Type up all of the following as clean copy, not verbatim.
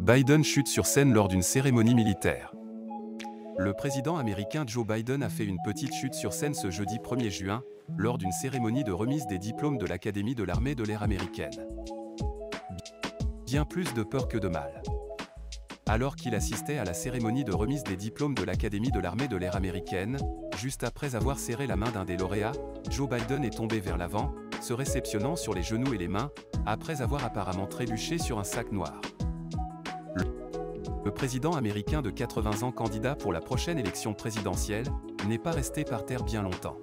Biden chute sur scène lors d'une cérémonie militaire. Le président américain Joe Biden a fait une petite chute sur scène ce jeudi 1er juin, lors d'une cérémonie de remise des diplômes de l'Académie de l'armée de l'air américaine. Bien plus de peur que de mal. Alors qu'il assistait à la cérémonie de remise des diplômes de l'Académie de l'armée de l'air américaine, juste après avoir serré la main d'un des lauréats, Joe Biden est tombé vers l'avant, se réceptionnant sur les genoux et les mains, après avoir apparemment trébuché sur un sac noir. Le président américain de 80 ans, candidat pour la prochaine élection présidentielle, n'est pas resté par terre bien longtemps.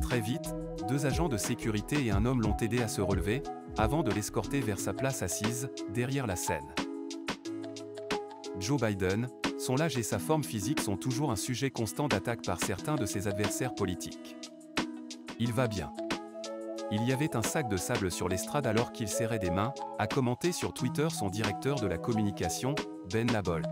Très vite, 2 agents de sécurité et un homme l'ont aidé à se relever, avant de l'escorter vers sa place assise, derrière la scène. Joe Biden, son âge et sa forme physique sont toujours un sujet constant d'attaque par certains de ses adversaires politiques. Il va bien. Il y avait un sac de sable sur l'estrade alors qu'il serrait des mains, a commenté sur Twitter son directeur de la communication, Ben Labolt.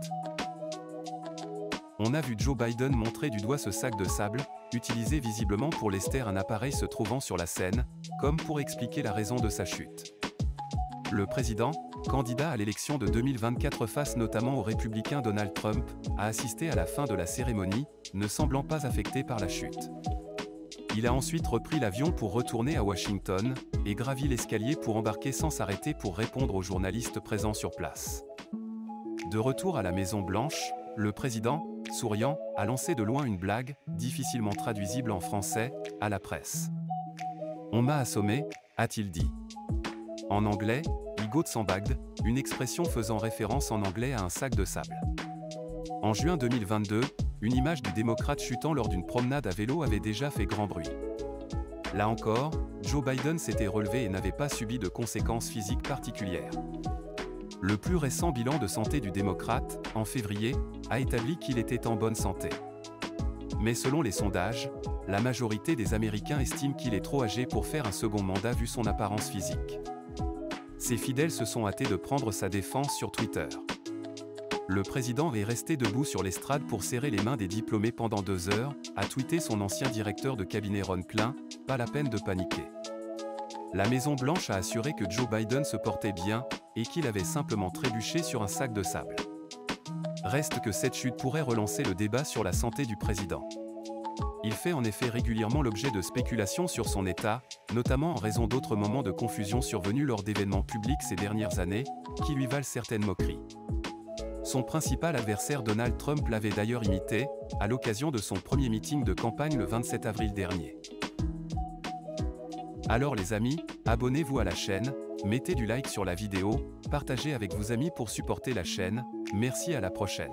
On a vu Joe Biden montrer du doigt ce sac de sable, utilisé visiblement pour lester un appareil se trouvant sur la scène, comme pour expliquer la raison de sa chute. Le président, candidat à l'élection de 2024 face notamment au républicain Donald Trump, a assisté à la fin de la cérémonie, ne semblant pas affecté par la chute. Il a ensuite repris l'avion pour retourner à Washington, et gravi l'escalier pour embarquer sans s'arrêter pour répondre aux journalistes présents sur place. De retour à la Maison-Blanche, le président, souriant, a lancé de loin une blague, difficilement traduisible en français, à la presse. « On m'a assommé », a-t-il dit. En anglais, « he got sandbagged », une expression faisant référence en anglais à un sac de sable. En juin 2022, une image du démocrate chutant lors d'une promenade à vélo avait déjà fait grand bruit. Là encore, Joe Biden s'était relevé et n'avait pas subi de conséquences physiques particulières. Le plus récent bilan de santé du démocrate, en février, a établi qu'il était en bonne santé. Mais selon les sondages, la majorité des Américains estiment qu'il est trop âgé pour faire un second mandat vu son apparence physique. Ses fidèles se sont hâtés de prendre sa défense sur Twitter. Le président est resté debout sur l'estrade pour serrer les mains des diplômés pendant 2 heures, a tweeté son ancien directeur de cabinet Ron Klain, pas la peine de paniquer. La Maison-Blanche a assuré que Joe Biden se portait bien, et qu'il avait simplement trébuché sur un sac de sable. Reste que cette chute pourrait relancer le débat sur la santé du président. Il fait en effet régulièrement l'objet de spéculations sur son état, notamment en raison d'autres moments de confusion survenus lors d'événements publics ces dernières années, qui lui valent certaines moqueries. Son principal adversaire Donald Trump l'avait d'ailleurs imité, à l'occasion de son premier meeting de campagne le 27 avril dernier. Alors les amis, abonnez-vous à la chaîne, mettez du like sur la vidéo, partagez avec vos amis pour supporter la chaîne, merci à la prochaine.